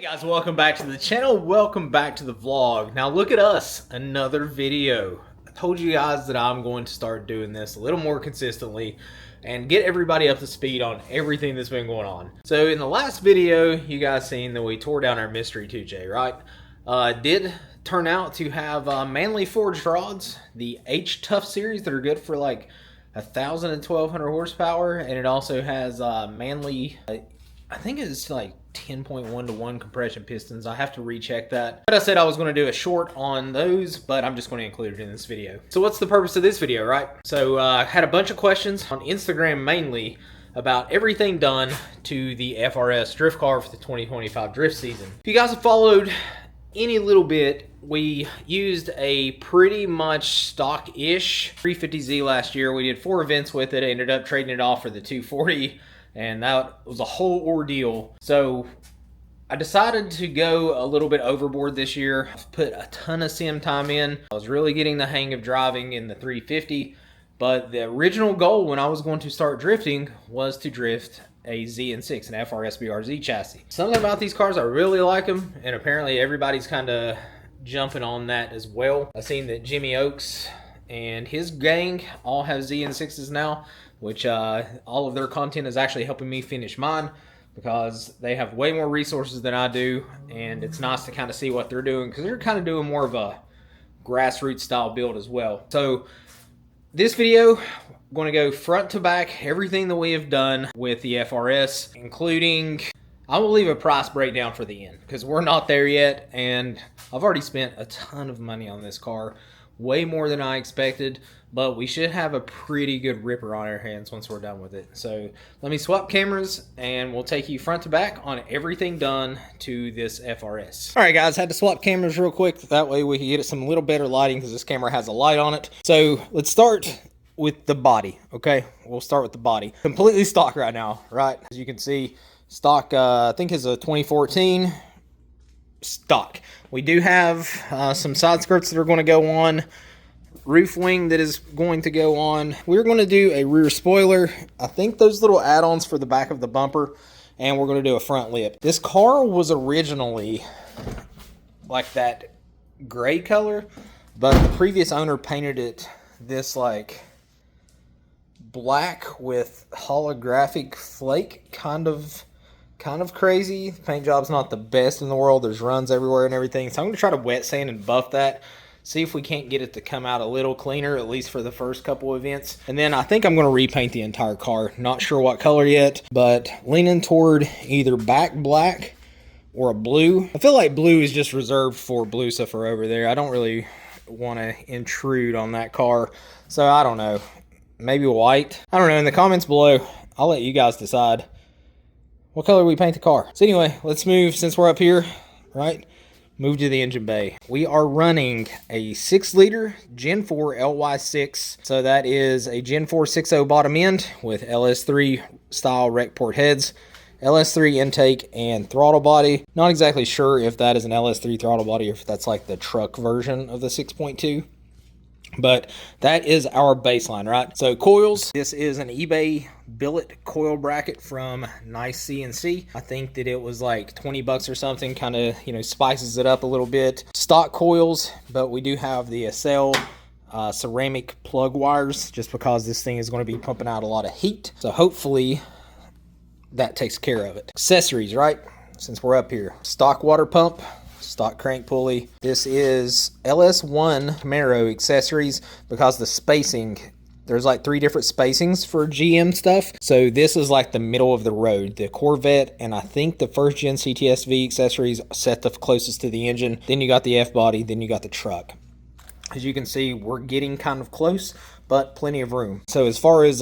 Guys, welcome back to the channel. Welcome back to the vlog. Now look at us, another video. I told you guys that I'm going to start doing this a little more consistently and get everybody up to speed on everything that's been going on. So in the last video, you guys seen that we tore down our mystery 2J, right? Did turn out to have Manly forged rods, the H-Tough series that are good for like 1,000 and 1,200 horsepower, and it also has Manly, I think it's like 10.1 to 1 compression pistons. I have to recheck that. But I said I was going to do a short on those, but I'm just going to include it in this video. So what's the purpose of this video, right? So I had a bunch of questions on Instagram mainly about everything done to the FRS drift car for the 2025 drift season. If you guys have followed any little bit, we used a pretty much stock-ish 350Z last year. We did 4 events with it. I ended up trading it off for the 240. And that was a whole ordeal. So I decided to go a little bit overboard this year. I've put a ton of sim time in. I was really getting the hang of driving in the 350. But the original goal when I was going to start drifting was to drift a ZN6, an FRS BRZ chassis. Something about these cars, I really like them. And apparently everybody's kind of jumping on that as well. I've seen that Jimmy Oaks and his gang all have ZN6s now, which all of their content is actually helping me finish mine because they have way more resources than I do, and it's nice to kind of see what they're doing because they're kind of doing more of a grassroots style build as well. So this video, I'm going to go front to back, everything that we have done with the FRS, including, I will leave a price breakdown for the end because we're not there yet, and I've already spent a ton of money on this car. Way more than I expected, but we should have a pretty good ripper on our hands once we're done with it. So let me swap cameras and we'll take you front to back on everything done to this FRS. All right, guys, had to swap cameras real quick. That way we can get it some little better lighting because this camera has a light on it. So let's start with the body, okay? We'll start with the body. Completely stock right now, right? As you can see, stock, I think is a 2014. Stock. We do have some side skirts that are going to go on, roof wing that is going to go on. We're going to do a rear spoiler, I think those little add-ons for the back of the bumper, and we're going to do a front lip. This car was originally like that gray color, but the previous owner painted it this like black with holographic flake, kind of crazy. The paint job's not the best in the world. There's runs everywhere and everything. So I'm going to try to wet sand and buff that. See if we can't get it to come out a little cleaner, at least for the first couple events. And then I think I'm going to repaint the entire car. Not sure what color yet, but leaning toward either back black or a blue. I feel like blue is just reserved for blue stuff over there. I don't really want to intrude on that car. So I don't know. Maybe white. I don't know. In the comments below, I'll let you guys decide what color we paint the car. So anyway, let's move, since we're up here, right? Move to the engine bay. We are running a 6-liter Gen 4 LY6. So that is a Gen 4 6.0 bottom end with LS3 style rec port heads, LS3 intake, and throttle body. Not exactly sure if that is an LS3 throttle body or if that's like the truck version of the 6.2. But that is our baseline, right? So coils, this is an eBay billet coil bracket from Nice CNC. I think that it was like 20 bucks or something, kind of, you know, spices it up a little bit. Stock coils, but we do have the Acel ceramic plug wires just because this thing is going to be pumping out a lot of heat. So hopefully that takes care of it. Accessories, right? Since we're up here. Stock water pump. Stock crank pulley. This is LS1 Camaro accessories because the spacing, there's like 3 different spacings for GM stuff. So this is like the middle of the road. The Corvette and I think the first gen CTSV accessories set the closest to the engine. Then you got the F-body, then you got the truck. As you can see, we're getting kind of close, but plenty of room. So as far as,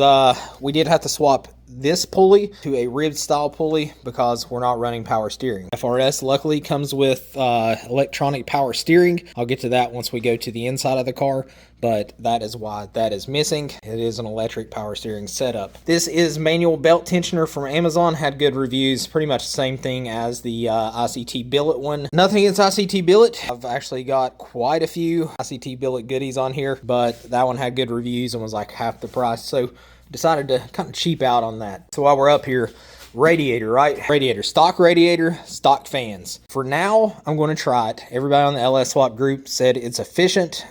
we did have to swap this pulley to a ribbed style pulley because we're not running power steering. FRS luckily comes with electronic power steering. I'll get to that once we go to the inside of the car, but that is why that is missing. It is an electric power steering setup. This is manual belt tensioner from Amazon. Had good reviews. Pretty much the same thing as the ICT billet one. Nothing against ICT billet. I've actually got quite a few ICT billet goodies on here, but that one had good reviews and was like half the price. So decided to kind of cheap out on that. So while we're up here, radiator, right? Radiator, stock fans. For now, I'm going to try it. Everybody on the LS Swap group said it's efficient,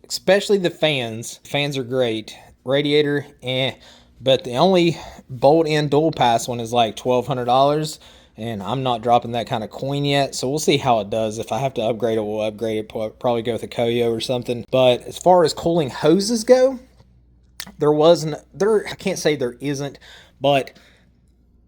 especially the fans. Fans are great. Radiator, but the only bolt-in dual pass one is like $1,200, and I'm not dropping that kind of coin yet, so we'll see how it does. If I have to upgrade it, we'll upgrade it. Probably go with a Koyo or something. But as far as cooling hoses go, I can't say there isn't, but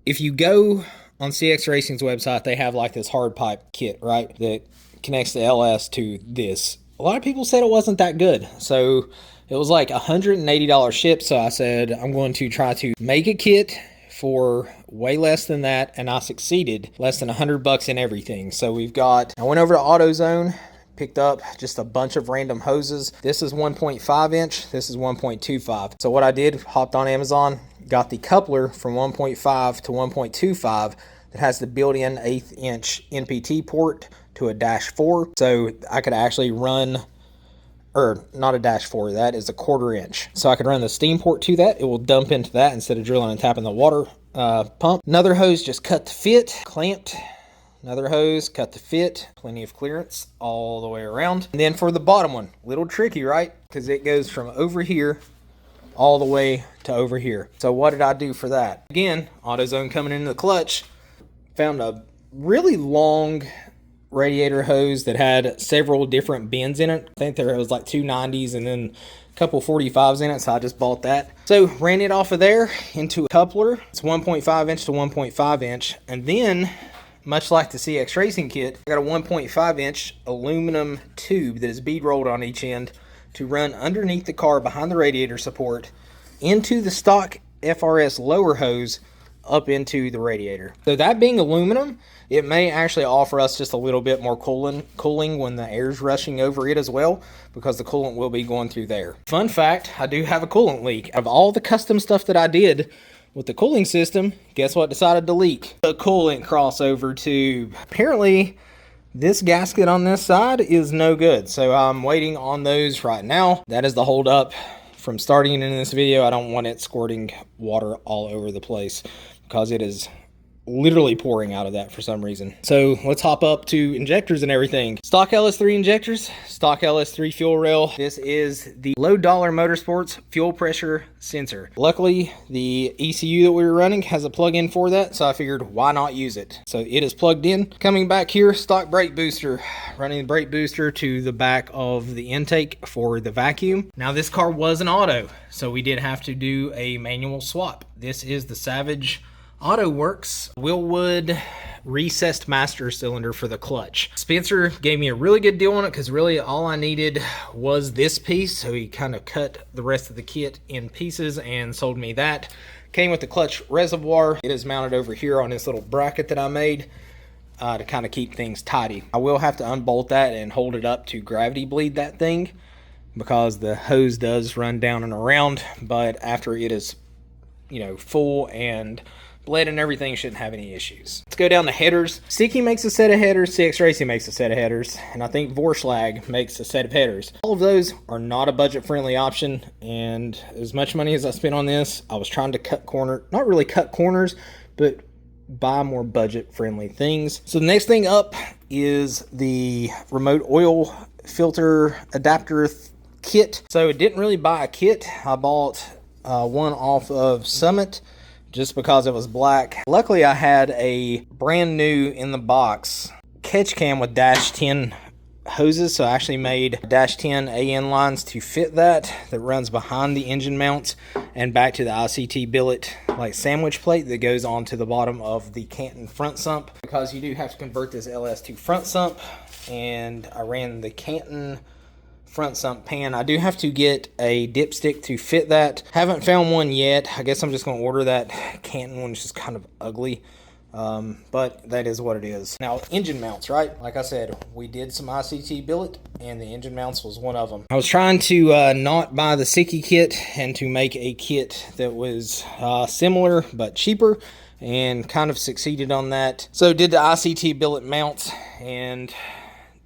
if you go on CX Racing's website, they have like this hard pipe kit, right, that connects the LS to this. A lot of people said it wasn't that good, so it was like $180 ship. So I said I'm going to try to make a kit for way less than that, and I succeeded. Less than $100 in everything. So I went over to AutoZone, picked up just a bunch of random hoses. This is 1.5 inch, this is 1.25. So what I did, hopped on Amazon, got the coupler from 1.5 to 1.25 that has the built-in 1/8 inch NPT port to a -4. So I could actually run, or not a -4, that is a 1/4 inch. So I could run the steam port to that. It will dump into that instead of drilling and tapping the water pump. Another hose just cut to fit, clamped. Another hose, cut to fit, plenty of clearance all the way around. And then for the bottom one, little tricky, right? Because it goes from over here all the way to over here. So what did I do for that? Again, AutoZone coming into the clutch, found a really long radiator hose that had several different bends in it. I think there was like 290s and then a couple 45s in it, so I just bought that. So ran it off of there into a coupler. It's 1.5 inch to 1.5 inch, and then, much like the CX Racing kit, I got a 1.5 inch aluminum tube that is bead rolled on each end to run underneath the car behind the radiator support into the stock FRS lower hose up into the radiator. So that being aluminum, it may actually offer us just a little bit more cooling when the air's rushing over it as well, because the coolant will be going through there. Fun fact, I do have a coolant leak. Of all the custom stuff that I did with the cooling system, guess what decided to leak? The coolant crossover tube. Apparently, this gasket on this side is no good, so I'm waiting on those right now. That is the hold up from starting in this video. I don't want it squirting water all over the place because it is literally pouring out of that for some reason. So let's hop up to injectors and everything. Stock LS3 injectors, stock LS3 fuel rail. This is the Low Dollar Motorsports fuel pressure sensor. Luckily, the ECU that we were running has a plug-in for that, so I figured why not use it. So it is plugged in. Coming back here, stock brake booster. Running the brake booster to the back of the intake for the vacuum. Now this car was an auto, so we did have to do a manual swap. This is the Savage Auto Works Willwood recessed master cylinder for the clutch. Spencer gave me a really good deal on it because really all I needed was this piece, so he kind of cut the rest of the kit in pieces and sold me that. Came with the clutch reservoir. It is mounted over here on this little bracket that I made to kind of keep things tidy. I will have to unbolt that and hold it up to gravity bleed that thing because the hose does run down and around, but after it is, you know, full and bled and everything, shouldn't have any issues. Let's go down to headers. Sticky makes a set of headers, CX Racing makes a set of headers, and I think Vorschlag makes a set of headers. All of those are not a budget-friendly option, and as much money as I spent on this, I was trying to not really cut corners, but buy more budget-friendly things. So the next thing up is the remote oil filter adapter kit. So I didn't really buy a kit. I bought one off of Summit just because it was black. Luckily, I had a brand new in the box catch cam with -10 hoses, so I actually made -10 AN lines to fit that runs behind the engine mount and back to the ICT billet like sandwich plate that goes onto the bottom of the Canton front sump, because you do have to convert this LS to front sump, and I ran the Canton front sump pan. I do have to get a dipstick to fit that. Haven't found one yet. I guess I'm just going to order that Canton one. It's just kind of ugly, but that is what it is. Now, engine mounts, right? Like I said, we did some ICT billet, and the engine mounts was one of them. I was trying to not buy the Sicky kit and to make a kit that was similar but cheaper, and kind of succeeded on that. So did the ICT billet mounts, and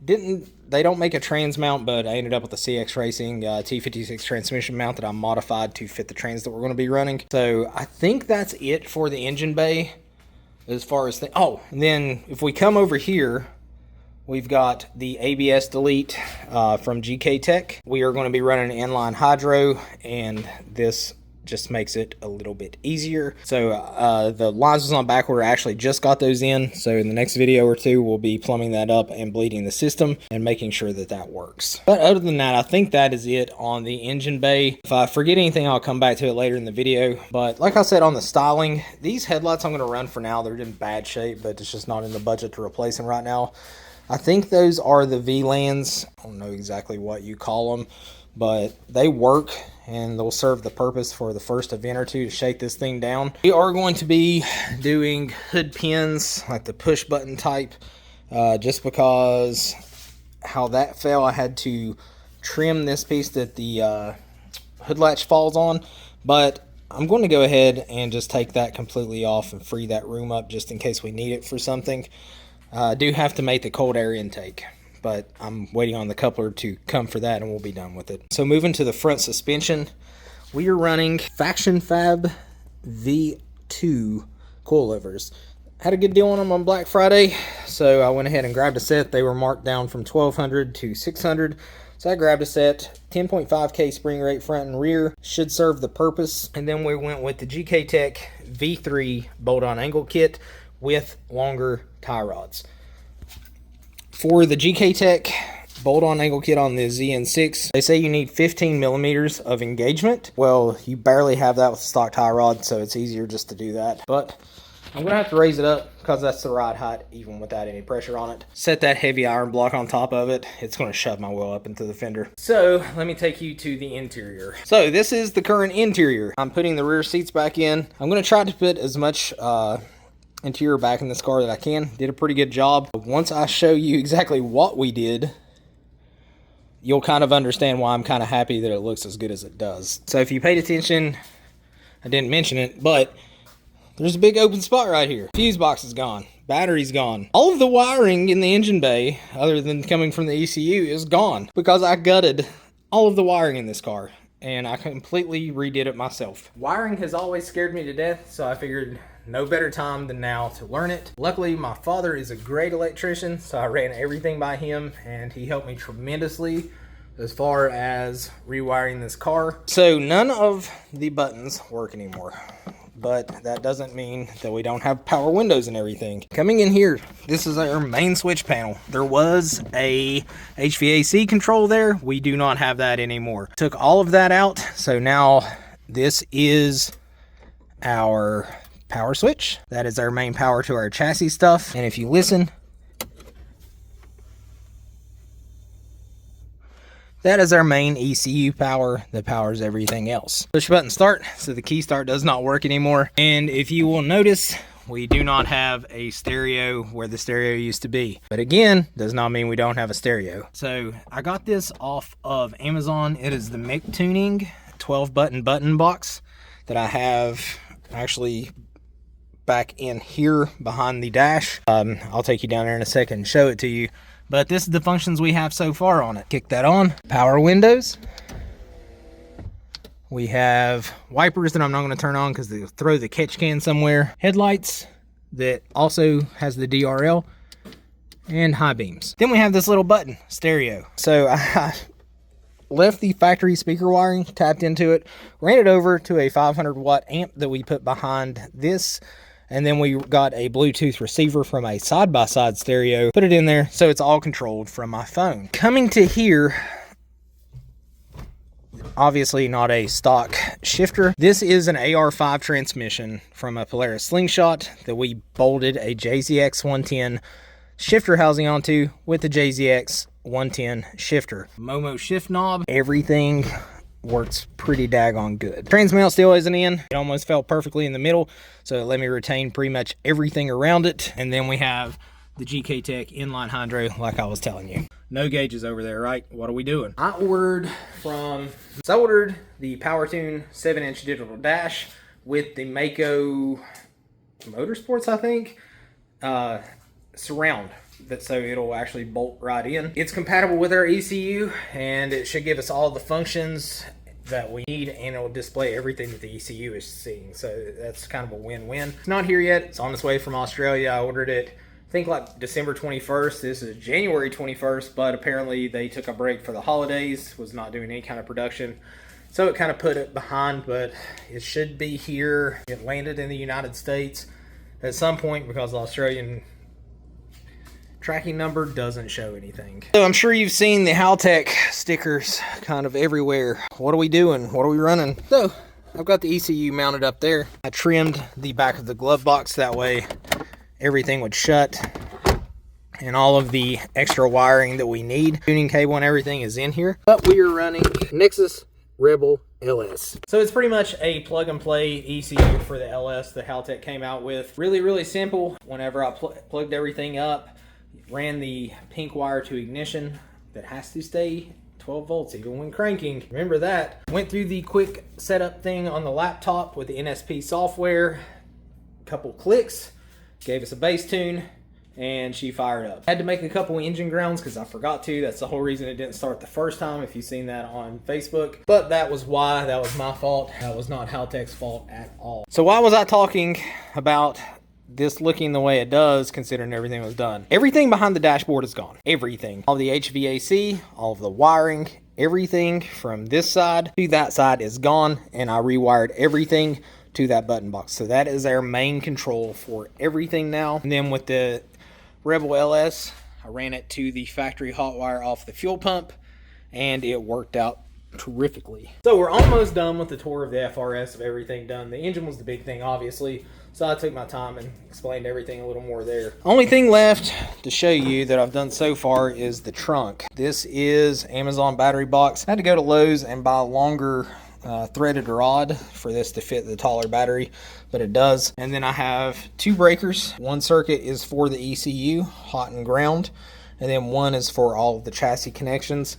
they don't make a trans mount, but I ended up with the CX Racing T56 transmission mount that I modified to fit the trans that we're going to be running. So I think that's it for the engine bay. as far as oh, and then if we come over here, we've got the ABS delete from GK Tech. We are going to be running an inline hydro, and this just makes it a little bit easier. So the lines was on back order. I actually just got those in. So in the next video or two, we'll be plumbing that up and bleeding the system and making sure that that works. But other than that, I think that is it on the engine bay. If I forget anything, I'll come back to it later in the video. But like I said on the styling, these headlights I'm going to run for now. They're in bad shape, but it's just not in the budget to replace them right now. I think those are the VLANs. I don't know exactly what you call them, but they work and they'll serve the purpose for the first event or two to shake this thing down. We are going to be doing hood pins, like the push button type, just because how that fell, I had to trim this piece that the hood latch falls on, but I'm going to go ahead and just take that completely off and free that room up just in case we need it for something. I do have to make the cold air intake, but I'm waiting on the coupler to come for that and we'll be done with it. So moving to the front suspension, we are running Faction Fab V2 coilovers. Had a good deal on them on Black Friday, so I went ahead and grabbed a set. They were marked down from $1,200 to $600. So I grabbed a set, 10.5K spring rate front and rear, should serve the purpose. And then we went with the GK Tech V3 bolt-on angle kit with longer tie rods. For the GK Tech bolt-on angle kit on the ZN6, they say you need 15 millimeters of engagement. Well, you barely have that with the stock tie rod, so it's easier just to do that. But I'm gonna have to raise it up because that's the ride height even without any pressure on it. Set that heavy iron block on top of it. It's gonna shove my wheel up into the fender. So let me take you to the interior. So this is the current interior. I'm putting the rear seats back in. I'm gonna try to put as much interior back in this car that I can. Did a pretty good job. Once I show you exactly what we did, you'll kind of understand why I'm kind of happy that it looks as good as it does. So if you paid attention, I didn't mention it, but there's a big open spot right here. Fuse box is gone. Battery's gone. All of the wiring in the engine bay, other than coming from the ECU, is gone because I gutted all of the wiring in this car and I completely redid it myself. Wiring has always scared me to death, so I figured no better time than now to learn it. Luckily, my father is a great electrician, so I ran everything by him, and he helped me tremendously as far as rewiring this car. So none of the buttons work anymore, but that doesn't mean that we don't have power windows and everything. Coming in here, this is our main switch panel. There was a HVAC control there. We do not have that anymore. Took all of that out, so now this is our power switch. That is our main power to our chassis stuff. And if you listen, that is our main ECU power that powers everything else. Push button start, so the key start does not work anymore. And if you will notice, we do not have a stereo where the stereo used to be. But again, does not mean we don't have a stereo. So I got this off of Amazon. It is the Mic Tuning 12 button box that I have actually back in here behind the dash. I'll take you down there in a second and show it to you. But this is the functions we have so far on it. Kick that on. Power windows. We have wipers that I'm not going to turn on because they'll throw the catch can somewhere. Headlights that also has the DRL. And high beams. Then we have this little button, stereo. So I left the factory speaker wiring, tapped into it, ran it over to a 500 watt amp that we put behind this. And then we got a Bluetooth receiver from a side-by-side stereo, put it in there, so it's all controlled from my phone. Coming to here, obviously not a stock shifter. This is an AR5 transmission from a Polaris Slingshot that we bolted a JZX 110 shifter housing onto with the JZX 110 shifter. Momo shift knob, everything works pretty daggone good. Transmount still isn't in. It almost fell perfectly in the middle, so it let me retain pretty much everything around it. And then we have the GK Tech inline hydro, like I was telling you. No gauges over there, right? What are we doing? I ordered the PowerTune 7-inch digital dash with the Mako Motorsports, I think, surround. So it'll actually bolt right in. It's compatible with our ECU, and it should give us all the functions that we need, and it will display everything that the ECU is seeing. So that's kind of a win-win. It's not here yet. It's on its way from Australia. I ordered it, I think, like December 21st. This is January 21st, but apparently they took a break for the holidays, was not doing any kind of production. So it kind of put it behind, but it should be here. It landed in the United States at some point because the Australian tracking number doesn't show anything. So I'm sure you've seen the Haltech stickers kind of everywhere. What are we doing? What are we running? So I've got the ECU mounted up there. I trimmed the back of the glove box, that way everything would shut and all of the extra wiring that we need, tuning cable and everything, is in here. But we are running Nexus Rebel LS. So it's pretty much a plug and play ECU for the LS that Haltech came out with. Really simple. Whenever I plugged everything up, ran the pink wire to ignition that has to stay 12 volts even when cranking. Remember that. Went through the quick setup thing on the laptop with the NSP software. Couple clicks, gave us a bass tune, and she fired up. Had to make a couple engine grounds because I forgot to. That's the whole reason it didn't start the first time, if you've seen that on Facebook. But that was why. That was my fault. That was not Haltech's fault at all. So why was I talking about this looking the way it does, considering everything was done? Everything behind the dashboard is gone. Everything. All the HVAC, all of the wiring, everything from this side to that side is gone, and I rewired everything to that button box. So that is our main control for everything now. And then with the Rebel LS, I ran it to the factory hot wire off the fuel pump, and it worked out terrifically. So we're almost done with the tour of the FRS, of everything done. The engine was the big thing, obviously, so I took my time and explained everything a little more there. Only thing left to show you that I've done so far is the trunk. This is Amazon battery box. I had to go to Lowe's and buy a longer threaded rod for this to fit the taller battery, but it does. And then I have two breakers. One circuit is for the ECU, hot and ground, and then one is for all of the chassis connections,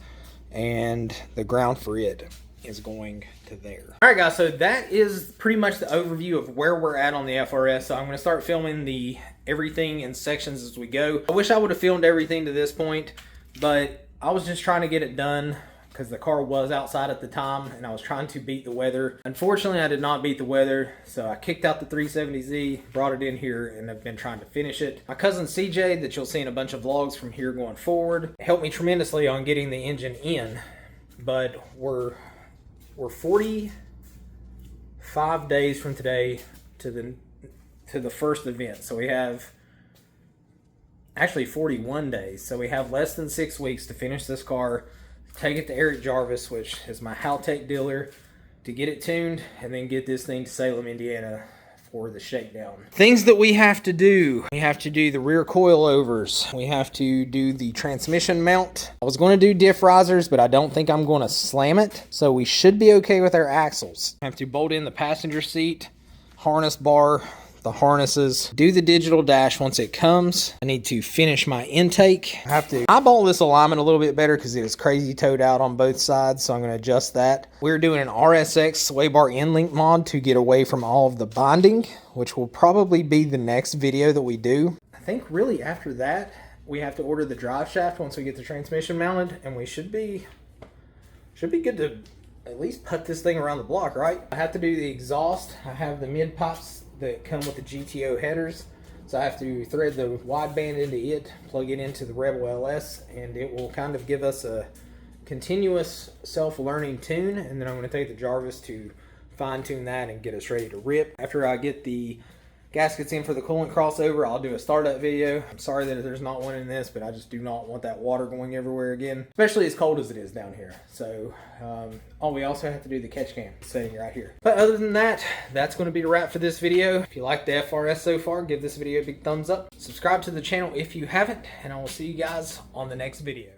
and the ground for it is going to there. All right, guys, so that is pretty much the overview of where we're at on the FRS. So I'm going to start filming the everything in sections as we go. I wish I would have filmed everything to this point, but I was just trying to get it done because the car was outside at the time and I was trying to beat the weather. Unfortunately, I did not beat the weather, so I kicked out the 370Z, brought it in here, and I've been trying to finish it. My cousin CJ, that you'll see in a bunch of vlogs from here going forward, helped me tremendously on getting the engine in, but we're 45 days from today to the first event. So we have actually 41 days. So we have less than 6 weeks to finish this car, take it to Eric Jarvis, which is my Haltech dealer, to get it tuned, and then get this thing to Salem, Indiana for the shakedown. Things that we have to do. We have to do the rear coilovers. We have to do the transmission mount. I was going to do diff risers, but I don't think I'm going to slam it. So we should be okay with our axles. I have to bolt in the passenger seat, harness bar, the harnesses, do the digital dash once it comes. I need to finish my intake. I have to eyeball this alignment a little bit better because it is crazy towed out on both sides, so I'm going to adjust that. We're doing an RSX sway bar end link mod to get away from all of the binding, which will probably be the next video that we do. I think really after that, we have to order the drive shaft once we get the transmission mounted, and we should be good to at least put this thing around the block, right? I have to do the exhaust. I have the mid pipes that come with the GTO headers, so I have to thread the wideband into it, plug it into the Rebel LS, and it will kind of give us a continuous self-learning tune. And then I'm going to take the Jarvis to fine-tune that and get us ready to rip. After I get the gaskets in for the coolant crossover, I'll do a startup video. I'm sorry that there's not one in this, but I just do not want that water going everywhere again, especially as cold as it is down here. So we also have to do the catch can setting right here. But other than that, that's going to be a wrap for this video. If you like the FRS so far, give this video a big thumbs up. Subscribe to the channel if you haven't, and I will see you guys on the next video.